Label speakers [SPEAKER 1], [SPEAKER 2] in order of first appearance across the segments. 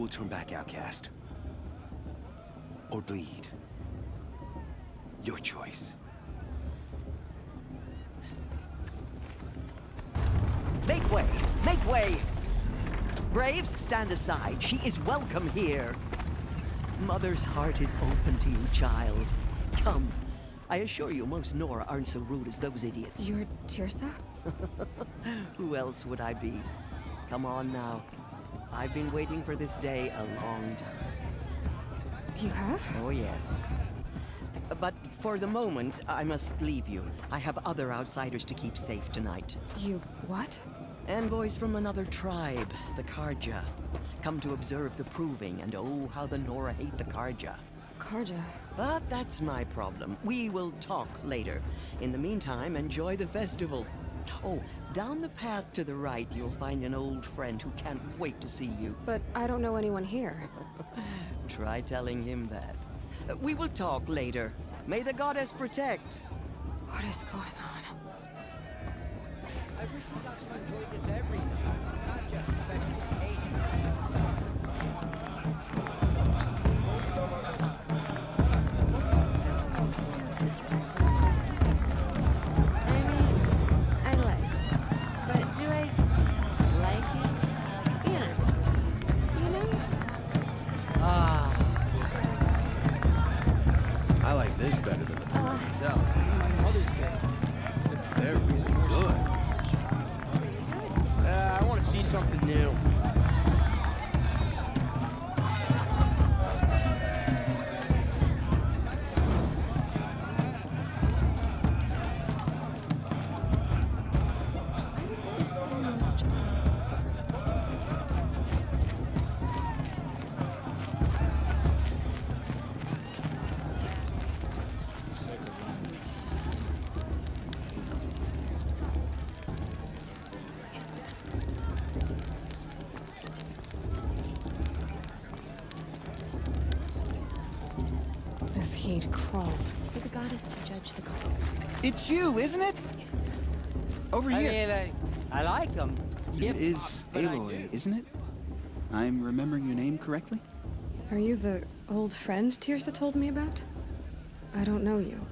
[SPEAKER 1] will turn back, outcast. Or bleed. Your choice.
[SPEAKER 2] Make way! Make way! Braves, stand aside. She is welcome here. Mother's heart is open to you, child. Come. I assure you, most Nora aren't so rude as those idiots.
[SPEAKER 3] You're Teersa?
[SPEAKER 2] Who else would I be? Come on now. I've been waiting for this day a long time.
[SPEAKER 3] You have?
[SPEAKER 2] Oh, yes. But for the moment, I must leave you. I have other outsiders to keep safe tonight.
[SPEAKER 3] You what?
[SPEAKER 2] Envoys from another tribe, the Carja. Come to observe the proving, and oh, how the Nora hate the Carja.
[SPEAKER 3] Carja.
[SPEAKER 2] But that's my problem. We will talk later. In the meantime, enjoy the festival. Oh, down the path to the right, you'll find an old friend who can't wait to see you.
[SPEAKER 3] But I don't know anyone here.
[SPEAKER 2] Try telling him that. We will talk later. May the goddess protect.
[SPEAKER 3] What is going on?
[SPEAKER 4] I wish we got to enjoy this every night, not just special occasions.
[SPEAKER 5] I like it. But do I like it? You know?
[SPEAKER 4] Ah, this
[SPEAKER 1] I like this better than the party itself.
[SPEAKER 4] Mother's Day.
[SPEAKER 1] They're really good.
[SPEAKER 6] I want to see something new.
[SPEAKER 3] This heat crawls.
[SPEAKER 5] It's for the goddess to judge the call.
[SPEAKER 6] It's you, isn't it? Over here.
[SPEAKER 4] I like them.
[SPEAKER 6] It is Aloy, isn't it? I'm remembering your name correctly?
[SPEAKER 3] Are you the old friend Teersa told me about? I don't know you.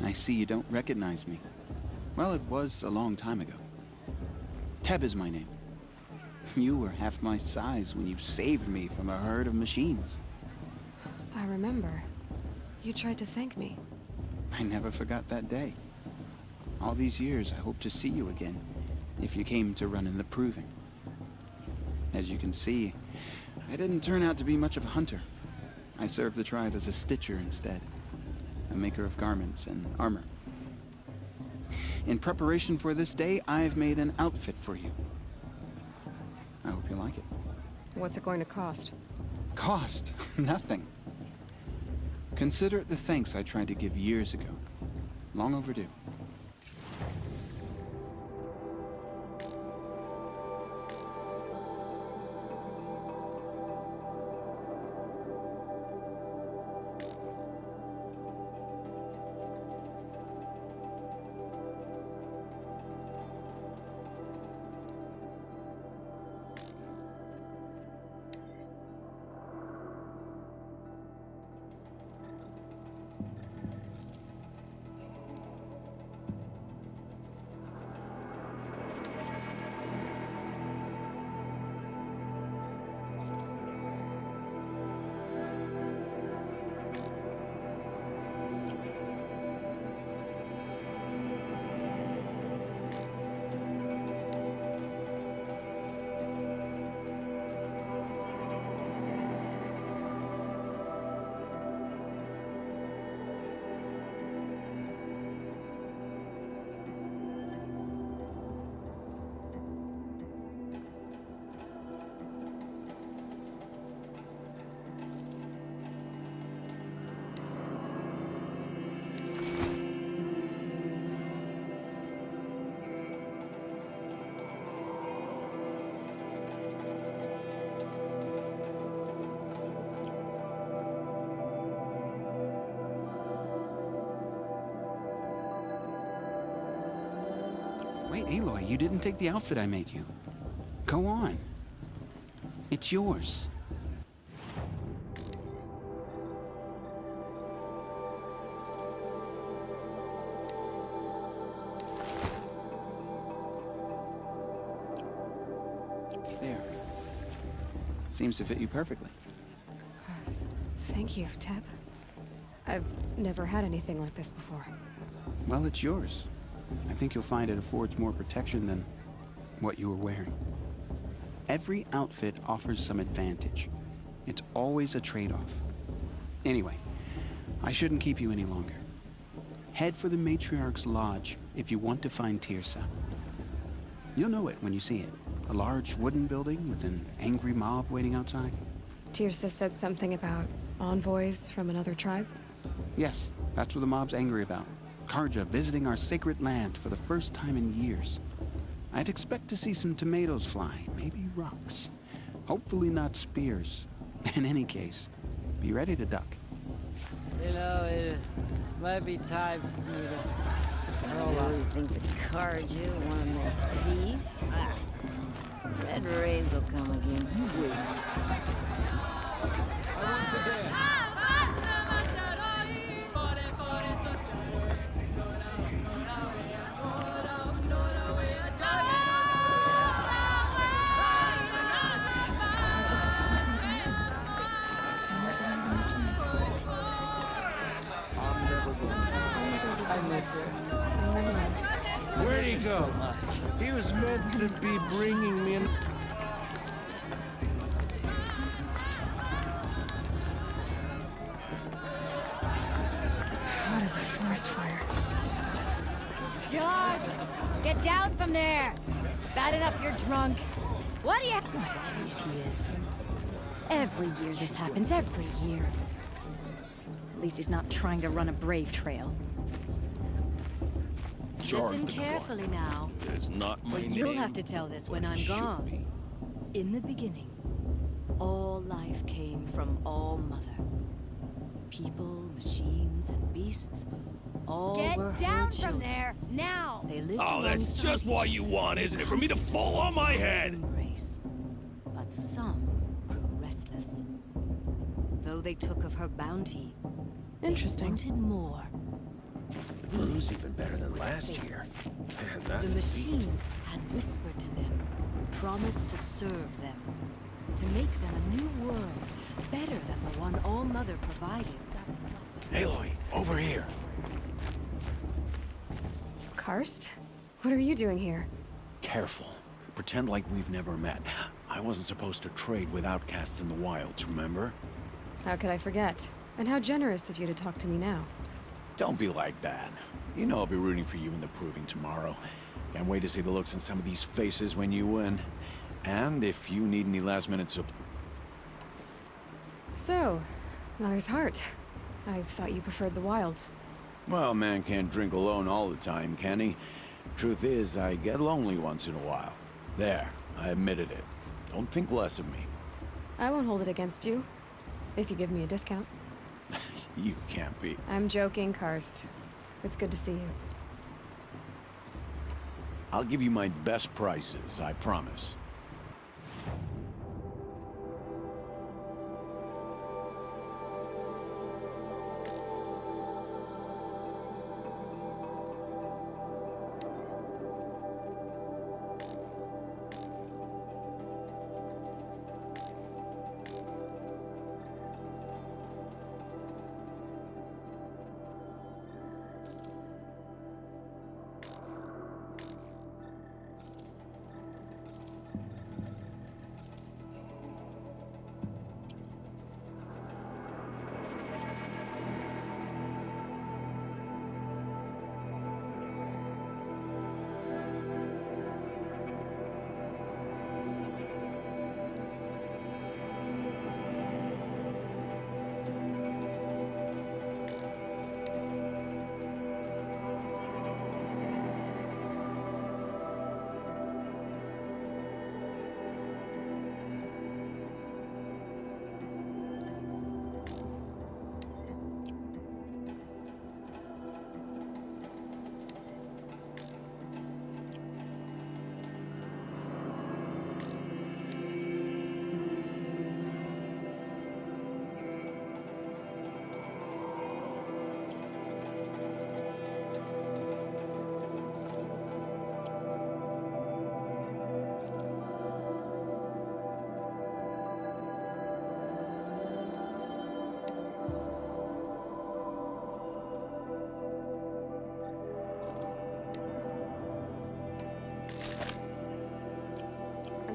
[SPEAKER 6] I see you don't recognize me. Well, it was a long time ago. Teb is my name. You were half my size when you saved me from a herd of machines.
[SPEAKER 3] I remember. You tried to thank me.
[SPEAKER 6] I never forgot that day. All these years, I hope to see you again, if you came to run in the proving. As you can see, I didn't turn out to be much of a hunter. I served the tribe as a stitcher instead, a maker of garments and armor. In preparation for this day, I've made an outfit for you. I hope you like it.
[SPEAKER 3] What's it going to cost?
[SPEAKER 6] Cost? Nothing. Consider it the thanks I tried to give years ago. Long overdue. Wait, Aloy, you didn't take the outfit I made you. Go on. It's yours. Seems to fit you perfectly.
[SPEAKER 3] Thank you, Teb. I've never had anything like this before.
[SPEAKER 6] Well, it's yours. I think you'll find it affords more protection than what you were wearing. Every outfit offers some advantage. It's always a trade-off. Anyway, I shouldn't keep you any longer. Head for the Matriarch's Lodge if you want to find Tirsa. You'll know it when you see it. A large wooden building with an angry mob waiting outside.
[SPEAKER 3] Tirsa said something about envoys from another tribe.
[SPEAKER 6] Yes, that's what the mob's angry about. Karja visiting our sacred land for the first time in years. I'd expect to see some tomatoes fly, maybe rocks. Hopefully not spears. In any case, be ready to duck.
[SPEAKER 4] You know, it might be time for me to roll up.
[SPEAKER 7] You think the Karja want to make peace? Ah. Red Rays will come again. You wait.
[SPEAKER 4] I want to dance. I miss it.
[SPEAKER 8] Where'd he go? He was meant to be bringing me an...
[SPEAKER 3] Hot as a forest fire.
[SPEAKER 5] John! Get down from there! Bad enough you're drunk. What do you...
[SPEAKER 9] He is. Every year this happens, every year. At least he's not trying to run a brave trail. Listen carefully now.
[SPEAKER 10] It's not my
[SPEAKER 9] For
[SPEAKER 10] name.
[SPEAKER 9] you'll have to tell this when I'm
[SPEAKER 10] Should
[SPEAKER 9] gone.
[SPEAKER 10] be.
[SPEAKER 9] In the beginning, all life came from All Mother. People, machines, and beasts all
[SPEAKER 5] Get
[SPEAKER 9] were her
[SPEAKER 5] down
[SPEAKER 9] children.
[SPEAKER 5] from there, now!
[SPEAKER 9] They lived
[SPEAKER 10] Oh, that's
[SPEAKER 9] alongside
[SPEAKER 10] just what
[SPEAKER 9] each
[SPEAKER 10] you
[SPEAKER 9] other.
[SPEAKER 10] want, isn't it? For me to fall on my head.
[SPEAKER 9] Embrace. But some grew restless. Though they took of her bounty,
[SPEAKER 3] Interesting.
[SPEAKER 9] they wanted more.
[SPEAKER 10] Brew's even better than last year. Man, that's
[SPEAKER 9] The machines had whispered to them, promised to serve them, to make them a new world, better than the one All Mother provided.
[SPEAKER 1] Aloy, over here.
[SPEAKER 3] Karst? What are you doing here?
[SPEAKER 1] Careful. Pretend like we've never met. I wasn't supposed to trade with outcasts in the wilds, remember?
[SPEAKER 3] How could I forget? And how generous of you to talk to me now.
[SPEAKER 1] Don't be like that. You know I'll be rooting for you in the proving tomorrow. Can't wait to see the looks on some of these faces when you win. And if you need any last-minute support.
[SPEAKER 3] So, Mother's Heart. I thought you preferred the wilds.
[SPEAKER 1] Well, a man can't drink alone all the time, can he? Truth is, I get lonely once in a while. There, I admitted it. Don't think less of me.
[SPEAKER 3] I won't hold it against you. If you give me a discount.
[SPEAKER 1] You can't be.
[SPEAKER 3] I'm joking, Karst. It's good to see you.
[SPEAKER 1] I'll give you my best prices, I promise.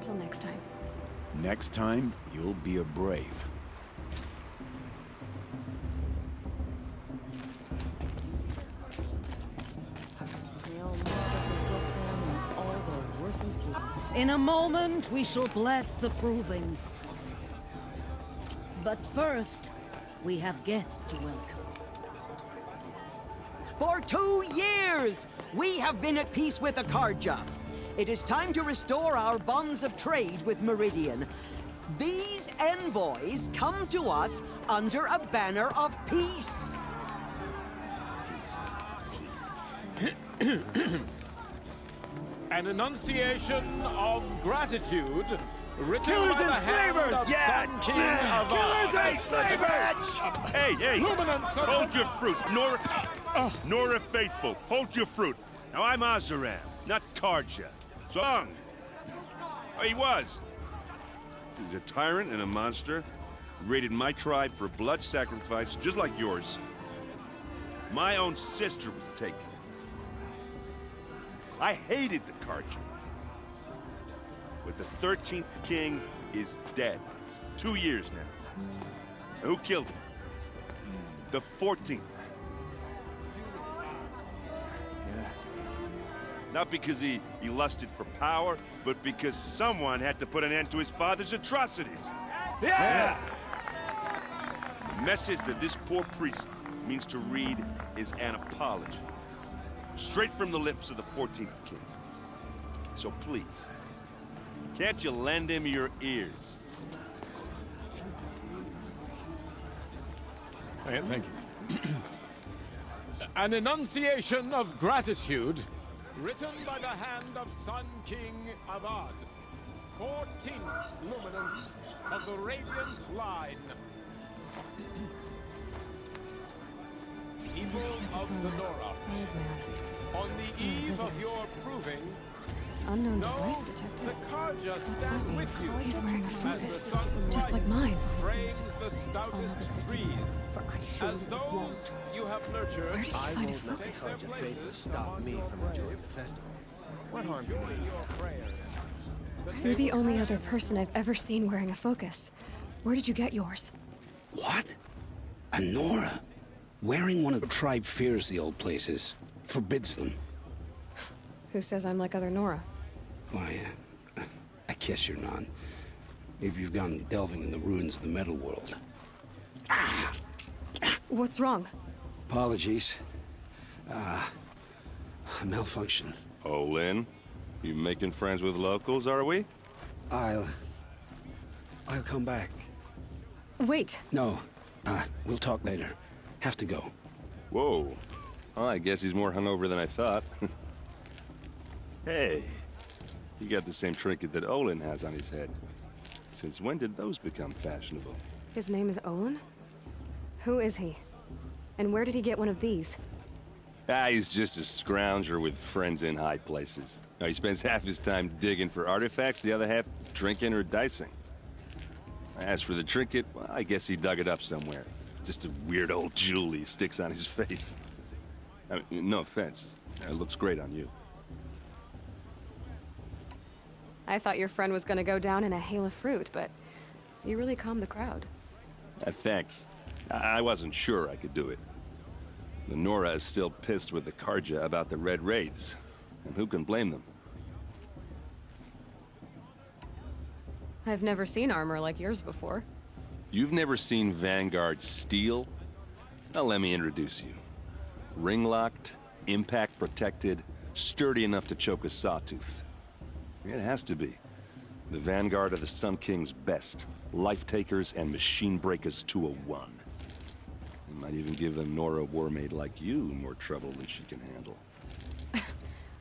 [SPEAKER 3] Until next time.
[SPEAKER 1] Next time, you'll be a brave.
[SPEAKER 7] The old motherfucker with them and all their worthless kids.
[SPEAKER 11] In a moment, we shall bless the proving. But first, we have guests to welcome.
[SPEAKER 2] For 2 years, we have been at peace with Akarja. It is time to restore our bonds of trade with Meridian. These envoys come to us under a banner of peace.
[SPEAKER 12] An enunciation of gratitude written
[SPEAKER 8] Killers
[SPEAKER 12] by the
[SPEAKER 8] and
[SPEAKER 12] hand
[SPEAKER 8] slavers!
[SPEAKER 12] of Sun King of
[SPEAKER 8] Killers and slavers!
[SPEAKER 10] Hey, hey!
[SPEAKER 12] Luminance of
[SPEAKER 10] Hold your fruit, Nora Faithful. Hold your fruit. Now I'm Azaram, not Karja. Song. Oh, he was. He's a tyrant and a monster. He raided my tribe for blood sacrifice, just like yours. My own sister was taken. I hated the Karja. But the 13th king is dead. 2 years now. And who killed him? The 14th. Not because he lusted for power, but because someone had to put an end to his father's atrocities.
[SPEAKER 8] Yeah!
[SPEAKER 10] The message that this poor priest means to read is an apology. Straight from the lips of the 14th king. So please, can't you lend him your ears?
[SPEAKER 12] Thank you. An enunciation of gratitude written by the hand of Sun King Avad, 14th luminance of the Radiant Line. People of the Nora,
[SPEAKER 3] Old man.
[SPEAKER 12] on the eve of your proving,
[SPEAKER 3] Unknown
[SPEAKER 12] know
[SPEAKER 3] device detected.
[SPEAKER 12] the Karja
[SPEAKER 3] What's that
[SPEAKER 12] stand
[SPEAKER 3] mean?
[SPEAKER 12] with you.
[SPEAKER 3] He's wearing a
[SPEAKER 12] as the
[SPEAKER 3] focus,
[SPEAKER 12] sun's
[SPEAKER 3] just like
[SPEAKER 12] light
[SPEAKER 3] mine.
[SPEAKER 12] frames the stoutest trees, as those you have nurtured.
[SPEAKER 3] Where did he
[SPEAKER 10] I
[SPEAKER 3] find a
[SPEAKER 10] won't let the
[SPEAKER 3] focus?
[SPEAKER 10] Karja faithful stop me from enjoying the festival. What harm can
[SPEAKER 12] Enjoy
[SPEAKER 10] it do?
[SPEAKER 12] your prayers.
[SPEAKER 3] You're the only other person I've ever seen wearing a focus. Where did you get yours?
[SPEAKER 13] What? A Nora? Wearing one of the tribe fears the old places. Forbids them.
[SPEAKER 3] Who says I'm like other Nora?
[SPEAKER 13] Why, I guess you're not. Maybe you've gone delving in the ruins of the metal world.
[SPEAKER 3] What's wrong?
[SPEAKER 13] Apologies. A malfunction.
[SPEAKER 10] Oh, Lynn, you making friends with locals, are we?
[SPEAKER 13] I'll come back.
[SPEAKER 3] Wait.
[SPEAKER 13] No, we'll talk later. Have to go.
[SPEAKER 10] Whoa. Oh, I guess he's more hungover than I thought. Hey, you got the same trinket that Olin has on his head. Since when did those become fashionable?
[SPEAKER 3] His name is Olin? Who is he? And where did he get one of these?
[SPEAKER 10] He's just a scrounger with friends in high places. Now, he spends half his time digging for artifacts, the other half drinking or dicing. As for the trinket, well, I guess he dug it up somewhere. Just a weird old jewel he sticks on his face. I mean, no offense. It looks great on you.
[SPEAKER 3] I thought your friend was gonna go down in a hail of fruit, but you really calmed the crowd.
[SPEAKER 10] Thanks. I wasn't sure I could do it. The Nora is still pissed with the Karja about the Red Raids. And who can blame them?
[SPEAKER 3] I've never seen armor like yours before.
[SPEAKER 10] You've never seen Vanguard steel? Now let me introduce you. Ring-locked, impact-protected, sturdy enough to choke a sawtooth. It has to be. The Vanguard of the Sun King's best. Life-takers and machine-breakers to a one. It might even give a Nora warmaid like you more trouble than she can handle.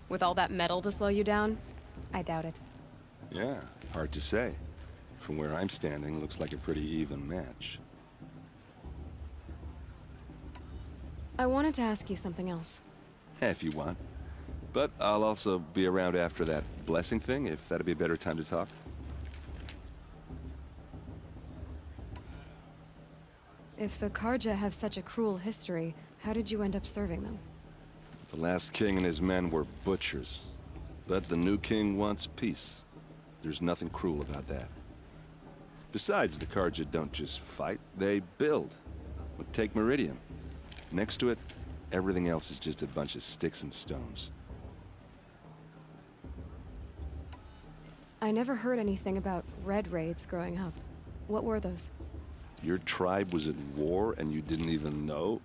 [SPEAKER 3] With all that metal to slow you down? I doubt it.
[SPEAKER 10] Yeah, hard to say. From where I'm standing, looks like a pretty even match.
[SPEAKER 3] I wanted to ask you something else.
[SPEAKER 10] If you want. But I'll also be around after that blessing thing, if that'd be a better time to talk.
[SPEAKER 3] If the Karja have such a cruel history, how did you end up serving them?
[SPEAKER 10] The last king and his men were butchers. But the new king wants peace. There's nothing cruel about that. Besides, the Carja don't just fight, they build. But take Meridian. Next to it, everything else is just a bunch of sticks and stones.
[SPEAKER 3] I never heard anything about Red Raids growing up. What were those?
[SPEAKER 10] Your tribe was at war and you didn't even know?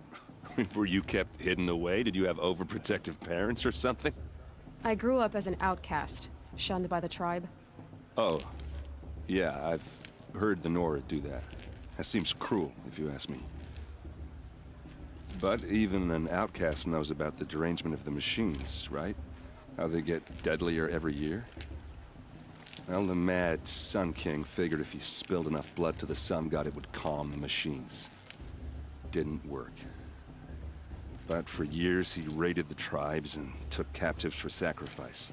[SPEAKER 10] Were you kept hidden away? Did you have overprotective parents or something?
[SPEAKER 3] I grew up as an outcast, shunned by the tribe.
[SPEAKER 10] Oh, yeah, I've heard the Nora do that. That seems cruel, if you ask me. But even an outcast knows about the derangement of the machines, right? How they get deadlier every year? Well, the mad Sun King figured if he spilled enough blood to the Sun God, it would calm the machines. Didn't work. But for years, he raided the tribes and took captives for sacrifice.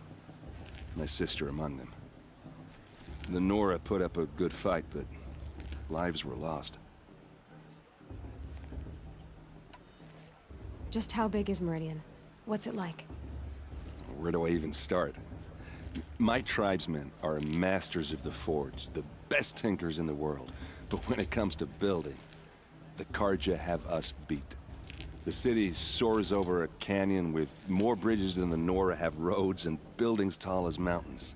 [SPEAKER 10] My sister among them. The Nora put up a good fight, but lives were lost.
[SPEAKER 3] Just how big is Meridian? What's it like?
[SPEAKER 10] Where do I even start? My tribesmen are masters of the forge, the best tinkers in the world. But when it comes to building, the Carja have us beat. The city soars over a canyon with more bridges than the Nora have roads and buildings tall as mountains.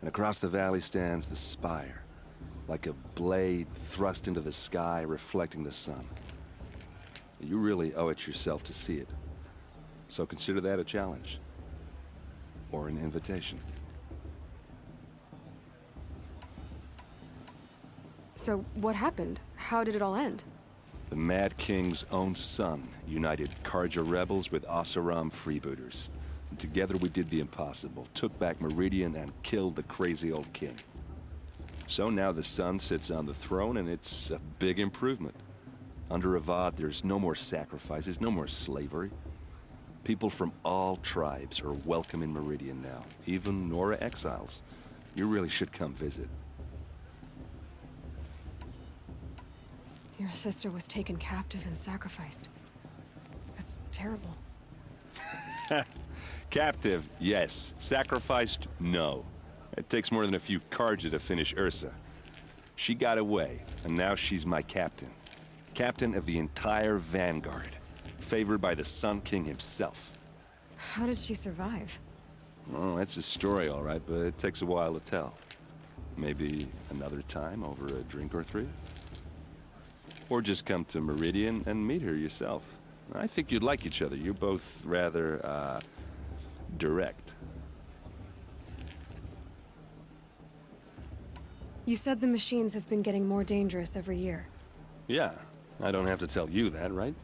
[SPEAKER 10] And across the valley stands the spire, like a blade thrust into the sky reflecting the sun. You really owe it yourself to see it. So consider that a challenge. Or an invitation.
[SPEAKER 3] So, what happened? How did it all end?
[SPEAKER 10] The Mad King's own son united Carja rebels with Oseram freebooters. And together we did the impossible, took back Meridian and killed the crazy old king. So now the son sits on the throne and it's a big improvement. Under Avad, there's no more sacrifices, no more slavery. People from all tribes are welcome in Meridian now, even Nora exiles. You really should come visit.
[SPEAKER 3] Your sister was taken captive and sacrificed. That's terrible.
[SPEAKER 10] Captive, yes. Sacrificed, no. It takes more than a few Carja to finish Ursa. She got away, and now she's my captain. Captain of the entire Vanguard. Favored by the Sun King himself.
[SPEAKER 3] How did she survive?
[SPEAKER 10] Oh, that's a story, all right, but it takes a while to tell. Maybe another time over a drink or three? Or just come to Meridian and meet her yourself. I think you'd like each other. You're both rather, direct.
[SPEAKER 3] You said the machines have been getting more dangerous every year.
[SPEAKER 10] Yeah, I don't have to tell you that, right?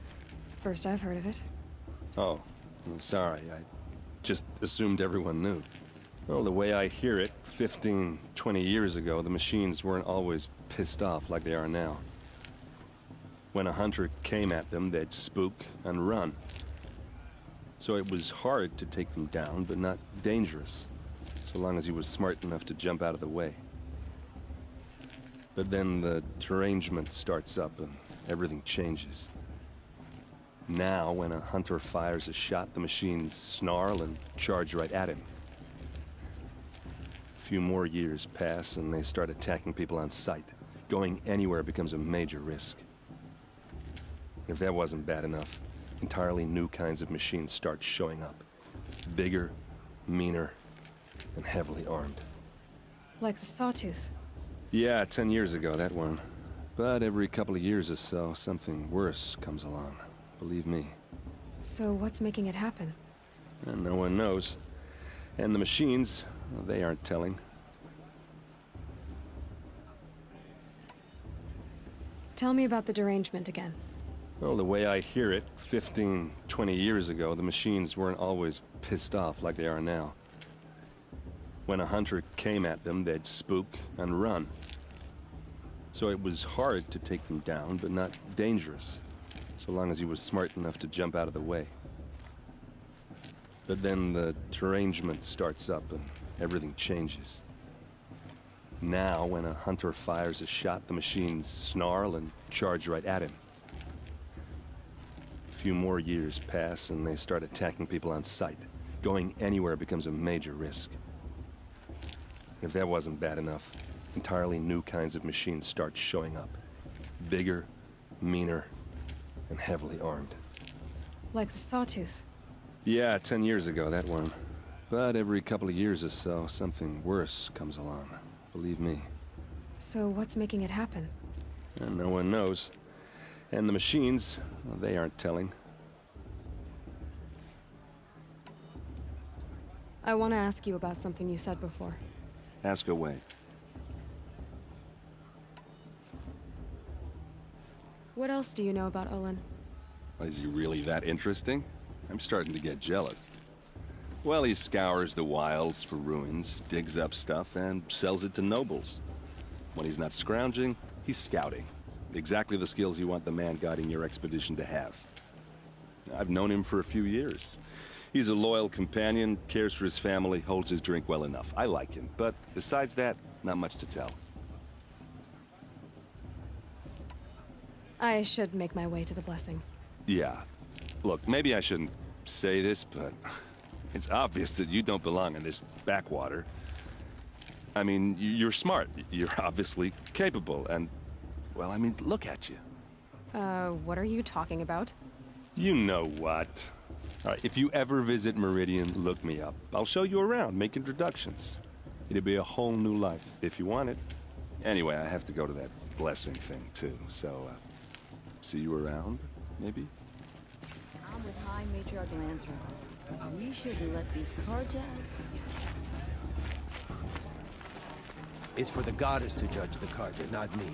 [SPEAKER 3] First I've heard of it.
[SPEAKER 10] Oh, I'm sorry. I just assumed everyone knew. Well, the way I hear it, 15, 20 years ago, the machines weren't always pissed off like they are now. When a hunter came at them, they'd spook and run. So it was hard to take them down, but not dangerous, so long as he was smart enough to jump out of the way. But then the derangement starts up and everything changes. Now, when a hunter fires a shot, the machines snarl and charge right at him. A few more years pass and they start attacking people on sight. Going anywhere becomes a major risk. If that wasn't bad enough, entirely new kinds of machines start showing up. Bigger, meaner, and heavily armed.
[SPEAKER 3] Like the Sawtooth.
[SPEAKER 10] Yeah, 10 years ago, that one. But every couple of years or so, something worse comes along. Believe me.
[SPEAKER 3] So what's making it happen?
[SPEAKER 10] And no one knows. And the machines, well, they aren't telling.
[SPEAKER 3] Tell me about the derangement again.
[SPEAKER 10] Well, the way I hear it, 15, 20 years ago, the machines weren't always pissed off like they are now. When a hunter came at them, they'd spook and run. So it was hard to take them down, but not dangerous, so long as he was smart enough to jump out of the way. But then the derangement starts up and everything changes. Now, when a hunter fires a shot, the machines snarl and charge right at him. A few more years pass and they start attacking people on sight. Going anywhere becomes a major risk. If that wasn't bad enough, entirely new kinds of machines start showing up. Bigger, meaner, and heavily armed.
[SPEAKER 3] Like the Sawtooth.
[SPEAKER 10] Yeah, 10 years ago, that one. But every couple of years or so, something worse comes along. Believe me.
[SPEAKER 3] So what's making it happen?
[SPEAKER 10] And no one knows. And the machines, well, they aren't telling.
[SPEAKER 3] I want to ask you about something you said before.
[SPEAKER 10] Ask away.
[SPEAKER 3] What else do you know about Olin?
[SPEAKER 10] Is he really that interesting? I'm starting to get jealous. Well, he scours the wilds for ruins, digs up stuff, and sells it to nobles. When he's not scrounging, he's scouting. Exactly the skills you want the man guiding your expedition to have. I've known him for a few years. He's a loyal companion, cares for his family, holds his drink well enough. I like him, but besides that, not much to tell.
[SPEAKER 3] I should make my way to the blessing.
[SPEAKER 10] Yeah. Look, maybe I shouldn't say this, but it's obvious that you don't belong in this backwater. I mean, you're smart. You're obviously capable, and, well, I mean, look at you.
[SPEAKER 3] What are you talking about?
[SPEAKER 10] You know what. All right, if you ever visit Meridian, look me up. I'll show you around, make introductions. It'll be a whole new life, if you want it. Anyway, I have to go to that blessing thing, too, so, see you around, maybe?
[SPEAKER 7] I'm with High Matriarch Lansra. We shouldn't let these cards out.
[SPEAKER 8] It's for the goddess to judge the Carja, not me.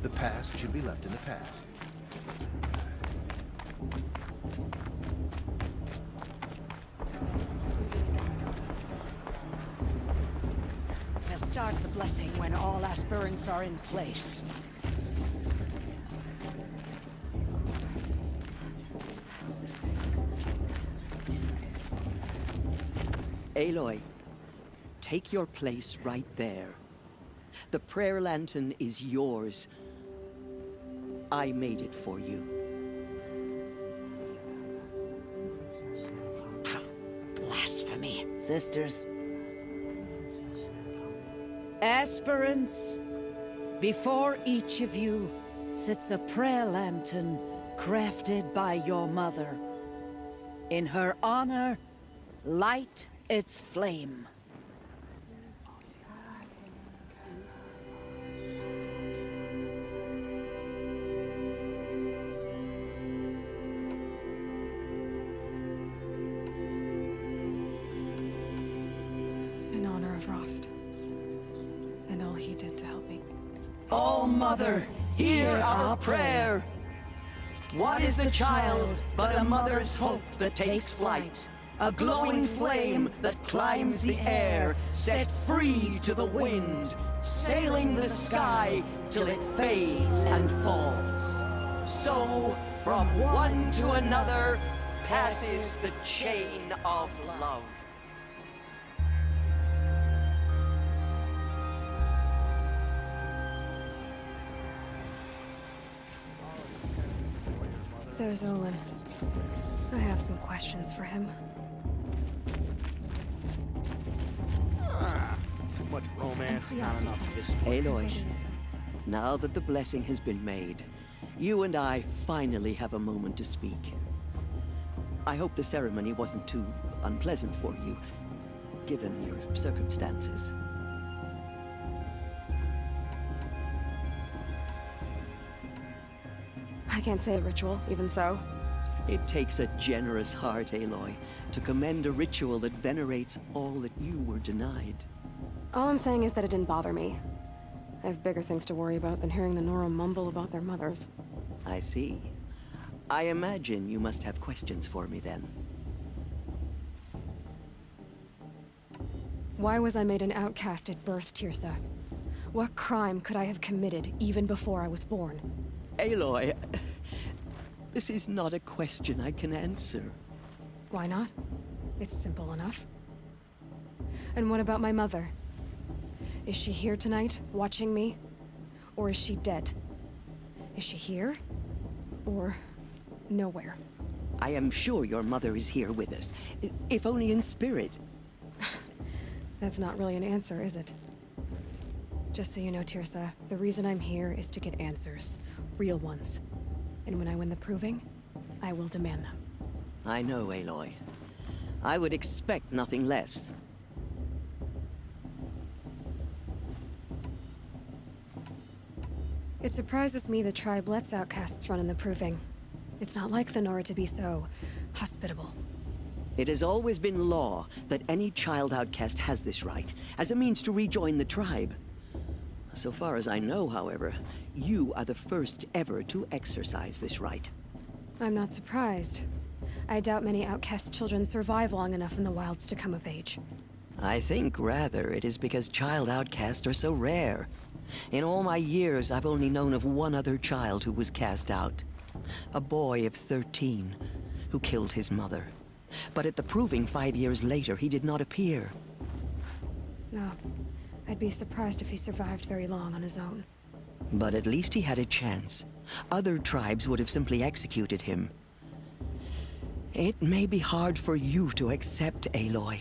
[SPEAKER 8] The past should be left in the past.
[SPEAKER 11] We'll start the blessing when all aspirants are in place.
[SPEAKER 2] Aloy, take your place right there. The prayer lantern is yours. I made it for you.
[SPEAKER 11] Blasphemy. Sisters. Aspirants, before each of you sits a prayer lantern crafted by your mother. In her honor, light its flame.
[SPEAKER 3] In honor of Rost. And all he did to help me.
[SPEAKER 2] Oh, Mother, hear our prayer. What is the child but a mother's hope that takes flight? A glowing flame that climbs the air, set free to the wind, sailing the sky till it fades and falls. So, from one to another, passes the chain of love.
[SPEAKER 3] There's Olin. I have some questions for him.
[SPEAKER 8] Too much romance, not enough of this.
[SPEAKER 2] Aloy, now that the blessing has been made, you and I finally have a moment to speak. I hope the ceremony wasn't too unpleasant for you, given your circumstances.
[SPEAKER 3] I can't say a ritual, even so.
[SPEAKER 2] It takes a generous heart, Aloy, to commend a ritual that venerates all that you were denied.
[SPEAKER 3] All I'm saying is that it didn't bother me. I have bigger things to worry about than hearing the Nora mumble about their mothers.
[SPEAKER 2] I see. I imagine you must have questions for me then.
[SPEAKER 3] Why was I made an outcast at birth, Tirsa? What crime could I have committed even before I was born?
[SPEAKER 2] Aloy, this is not a question I can answer.
[SPEAKER 3] Why not? It's simple enough. And what about my mother? Is she here tonight, watching me? Or is she dead? Is she here? Or nowhere?
[SPEAKER 2] I am sure your mother is here with us, if only in spirit.
[SPEAKER 3] That's not really an answer, is it? Just so you know, Tirsa, the reason I'm here is to get answers. Real ones. And when I win the proving, I will demand them.
[SPEAKER 2] I know, Aloy. I would expect nothing less.
[SPEAKER 3] It surprises me the tribe lets outcasts run in the proving. It's not like the Nora to be so hospitable.
[SPEAKER 2] It has always been law that any child outcast has this right, as a means to rejoin the tribe. So far as I know, however, you are the first ever to exercise this right.
[SPEAKER 3] I'm not surprised. I doubt many outcast children survive long enough in the wilds to come of age.
[SPEAKER 2] I think, rather, it is because child outcasts are so rare. In all my years, I've only known of one other child who was cast out. A boy of 13, who killed his mother. But at the proving 5 years later, he did not appear.
[SPEAKER 3] No. I'd be surprised if he survived very long on his own.
[SPEAKER 2] But at least he had a chance. Other tribes would have simply executed him. It may be hard for you to accept, Aloy,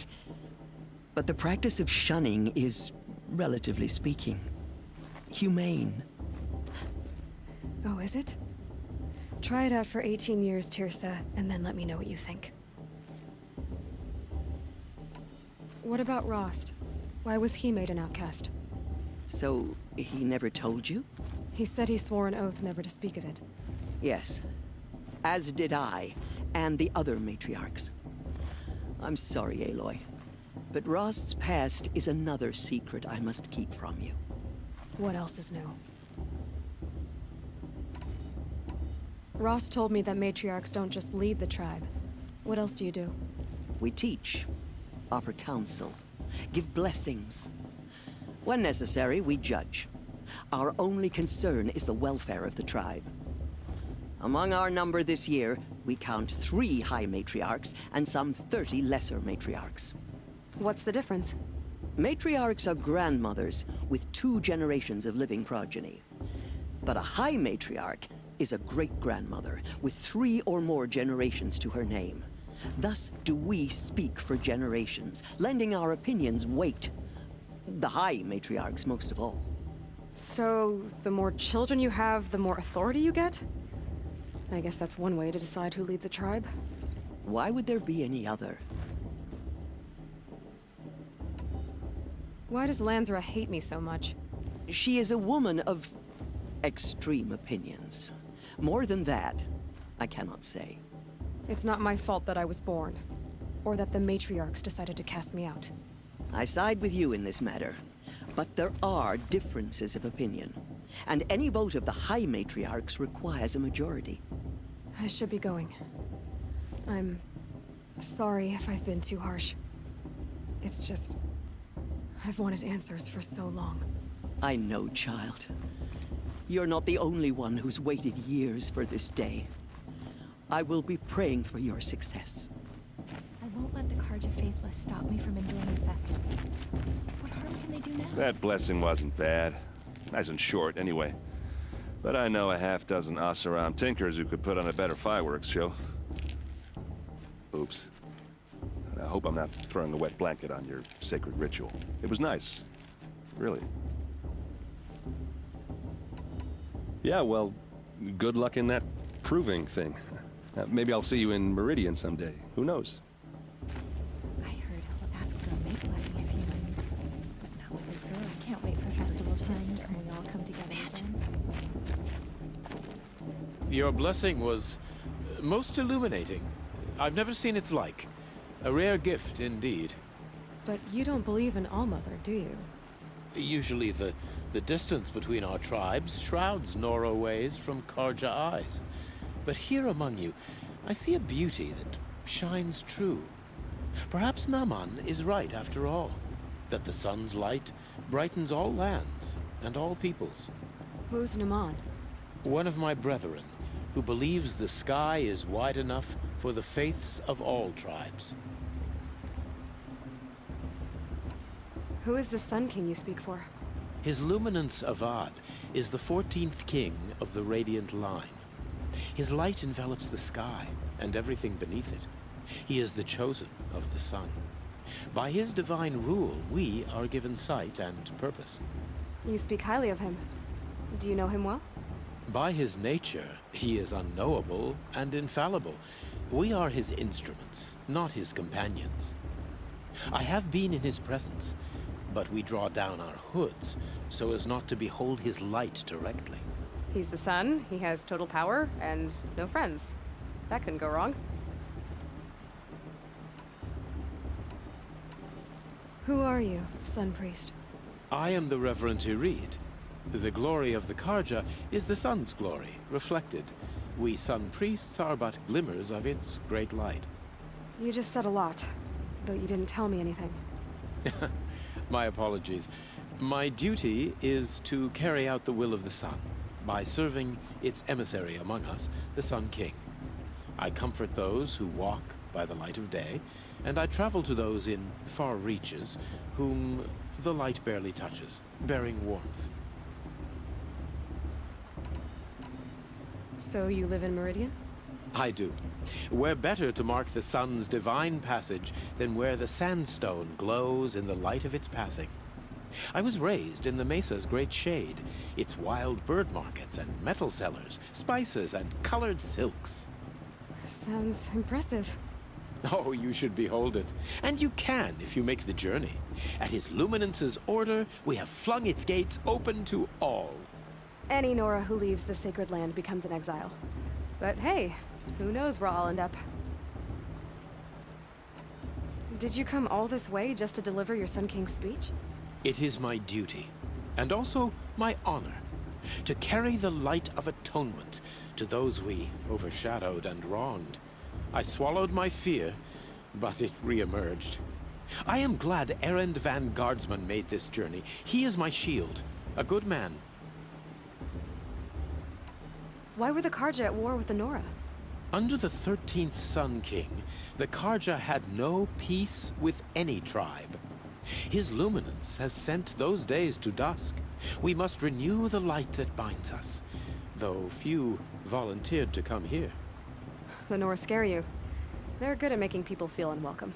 [SPEAKER 2] but the practice of shunning is, relatively speaking, humane.
[SPEAKER 3] Oh, is it? Try it out for 18 years, Tirsa, and then let me know what you think. What about Rost? Why was he made an outcast?
[SPEAKER 2] So, he never told you?
[SPEAKER 3] He said he swore an oath never to speak of it.
[SPEAKER 2] Yes. As did I, and the other matriarchs. I'm sorry, Aloy, but Rost's past is another secret I must keep from you.
[SPEAKER 3] What else is new? Rost told me that matriarchs don't just lead the tribe. What else do you do?
[SPEAKER 2] We teach, offer counsel, give blessings. When necessary, we judge. Our only concern is the welfare of the tribe. Among our number this year, we count 3 high matriarchs and some 30 lesser matriarchs.
[SPEAKER 3] What's the difference?
[SPEAKER 2] Matriarchs are grandmothers with 2 generations of living progeny. But a high matriarch is a great-grandmother with 3 or more generations to her name. Thus do we speak for generations, lending our opinions weight. The high matriarchs most of all.
[SPEAKER 3] So, the more children you have, the more authority you get? I guess that's one way to decide who leads a tribe.
[SPEAKER 2] Why would there be any other?
[SPEAKER 3] Why does Lansra hate me so much?
[SPEAKER 2] She is a woman of extreme opinions. More than that, I cannot say.
[SPEAKER 3] It's not my fault that I was born, or that the matriarchs decided to cast me out.
[SPEAKER 2] I side with you in this matter, but there are differences of opinion, and any vote of the high matriarchs requires a majority.
[SPEAKER 3] I should be going. I'm sorry if I've been too harsh. It's just, I've wanted answers for so long.
[SPEAKER 2] I know, child. You're not the only one who's waited years for this day. I will be praying for your success.
[SPEAKER 14] I won't let the Carja Faithless stop me from enjoying the festival. What harm can they do now?
[SPEAKER 10] That blessing wasn't bad. Nice and short, anyway. But I know a half-dozen Oseram tinkers who could put on a better fireworks show. Oops. I hope I'm not throwing a wet blanket on your sacred ritual. It was nice. Really. Yeah, well, good luck in that proving thing. Maybe I'll see you in Meridian someday. Who knows?
[SPEAKER 14] I heard he'll ask for a mate blessing if he wins. But not with this girl. I can't wait for festival times when we all come together again.
[SPEAKER 12] Your blessing was most illuminating. I've never seen its like. A rare gift indeed.
[SPEAKER 3] But you don't believe in Allmother, do you?
[SPEAKER 12] Usually the distance between our tribes shrouds Nora ways from Carja eyes. But here among you, I see a beauty that shines true. Perhaps Naman is right after all, that the sun's light brightens all lands and all peoples.
[SPEAKER 3] Who's Naman?
[SPEAKER 12] One of my brethren, who believes the sky is wide enough for the faiths of all tribes.
[SPEAKER 3] Who is the Sun King you speak for?
[SPEAKER 12] His Luminance Avad is the 14th king of the Radiant Line. His light envelops the sky and everything beneath it. He is the chosen of the sun. By his divine rule, we are given sight and purpose.
[SPEAKER 3] You speak highly of him. Do you know him well?
[SPEAKER 12] By his nature, he is unknowable and infallible. We are his instruments, not his companions. I have been in his presence, but we draw down our hoods so as not to behold his light directly.
[SPEAKER 3] He's the sun, he has total power, and no friends. That couldn't go wrong. Who are you, Sun Priest?
[SPEAKER 12] I am the Reverend Irid. The glory of the Carja is the sun's glory, reflected. We Sun Priests are but glimmers of its great light.
[SPEAKER 3] You just said a lot, though you didn't tell me anything.
[SPEAKER 12] My apologies. My duty is to carry out the will of the sun, by serving its emissary among us, the Sun King. I comfort those who walk by the light of day, and I travel to those in far reaches whom the light barely touches, bearing warmth.
[SPEAKER 3] So you live in Meridian?
[SPEAKER 12] I do. Where better to mark the sun's divine passage than where the sandstone glows in the light of its passing. I was raised in the mesa's great shade, its wild bird markets and metal cellars, spices and colored silks.
[SPEAKER 3] Sounds impressive.
[SPEAKER 12] Oh, you should behold it. And you can if you make the journey. At his luminance's order, we have flung its gates open to all.
[SPEAKER 3] Any Nora who leaves the sacred land becomes an exile. But hey, who knows where I'll end up. Did you come all this way just to deliver your Sun King's speech?
[SPEAKER 12] It is my duty, and also my honor, to carry the light of atonement to those we overshadowed and wronged. I swallowed my fear, but it re-emerged. I am glad Erend van Guardsman made this journey. He is my shield, a good man.
[SPEAKER 3] Why were the Carja at war with the Nora?
[SPEAKER 12] Under the 13th Sun King, the Carja had no peace with any tribe. His luminance has sent those days to dusk. We must renew the light that binds us, though few volunteered to come here.
[SPEAKER 3] The Nora scare you. They're good at making people feel unwelcome.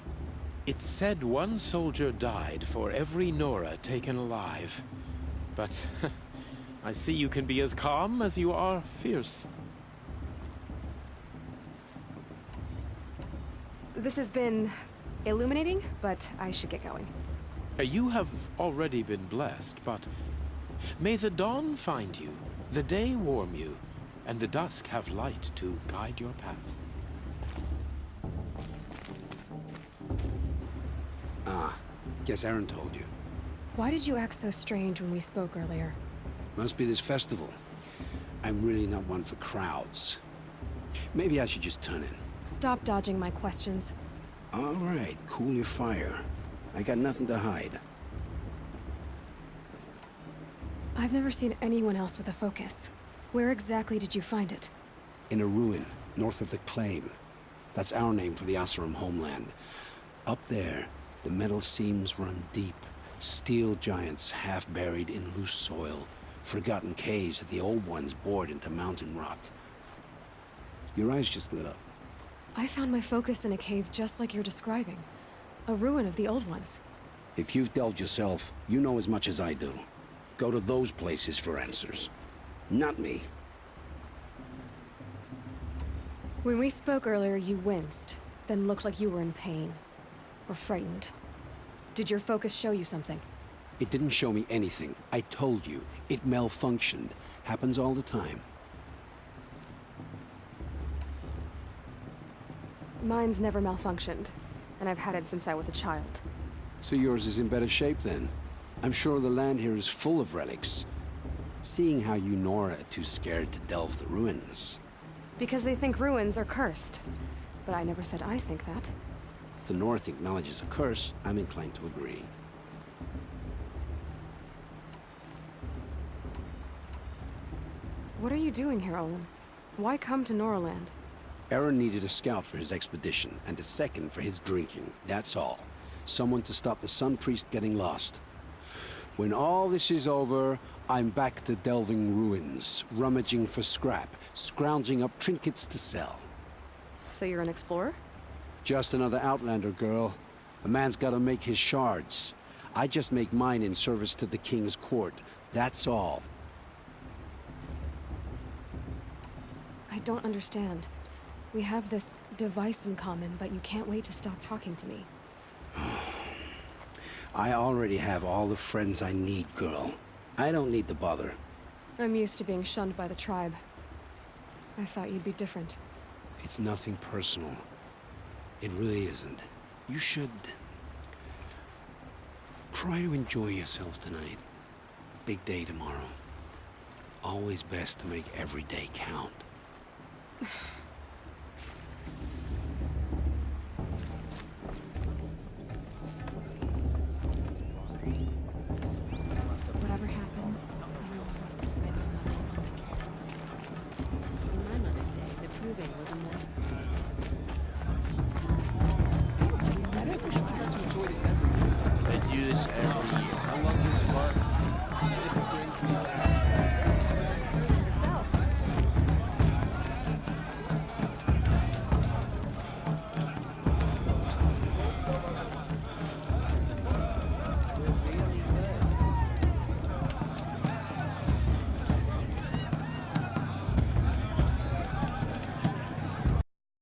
[SPEAKER 12] It's said one soldier died for every Nora taken alive. But I see you can be as calm as you are fierce.
[SPEAKER 3] This has been illuminating, but I should get going.
[SPEAKER 12] You have already been blessed, but may the dawn find you, the day warm you, and the dusk have light to guide your path.
[SPEAKER 13] Ah, guess Aaron told you.
[SPEAKER 3] Why did you act so strange when we spoke earlier?
[SPEAKER 13] Must be this festival. I'm really not one for crowds. Maybe I should just turn in.
[SPEAKER 3] Stop dodging my questions.
[SPEAKER 13] All right, cool your fire. I got nothing to hide.
[SPEAKER 3] I've never seen anyone else with a focus. Where exactly did you find it?
[SPEAKER 13] In a ruin, north of the Claim. That's our name for the Oseram homeland. Up there, the metal seams run deep. Steel giants half buried in loose soil. Forgotten caves that the old ones bored into mountain rock. Your eyes just lit up.
[SPEAKER 3] I found my focus in a cave just like you're describing. A ruin of the old ones.
[SPEAKER 13] If you've delved yourself, you know as much as I do. Go to those places for answers. Not me.
[SPEAKER 3] When we spoke earlier, you winced, then looked like you were in pain. Or frightened. Did your focus show you something?
[SPEAKER 13] It didn't show me anything. I told you. It malfunctioned. Happens all the time.
[SPEAKER 3] Mine's never malfunctioned, and I've had it since I was a child.
[SPEAKER 13] So yours is in better shape then. I'm sure the land here is full of relics. Seeing how you Nora are too scared to delve the ruins.
[SPEAKER 3] Because they think ruins are cursed. But I never said I think that.
[SPEAKER 13] If the North acknowledges a curse, I'm inclined to agree.
[SPEAKER 3] What are you doing here, Olin? Why come to Noraland?
[SPEAKER 13] Aaron needed a scout for his expedition, and a second for his drinking. That's all. Someone to stop the Sun Priest getting lost. When all this is over, I'm back to delving ruins, rummaging for scrap, scrounging up trinkets to sell.
[SPEAKER 3] So you're an explorer?
[SPEAKER 13] Just another Outlander girl. A man's gotta make his shards. I just make mine in service to the king's court. That's all.
[SPEAKER 3] I don't understand. We have this device in common, but you can't wait to stop talking to me.
[SPEAKER 13] I already have all the friends I need, girl. I don't need the bother.
[SPEAKER 3] I'm used to being shunned by the tribe. I thought you'd be different.
[SPEAKER 13] It's nothing personal. It really isn't. You should... try to enjoy yourself tonight. Big day tomorrow. Always best to make every day count.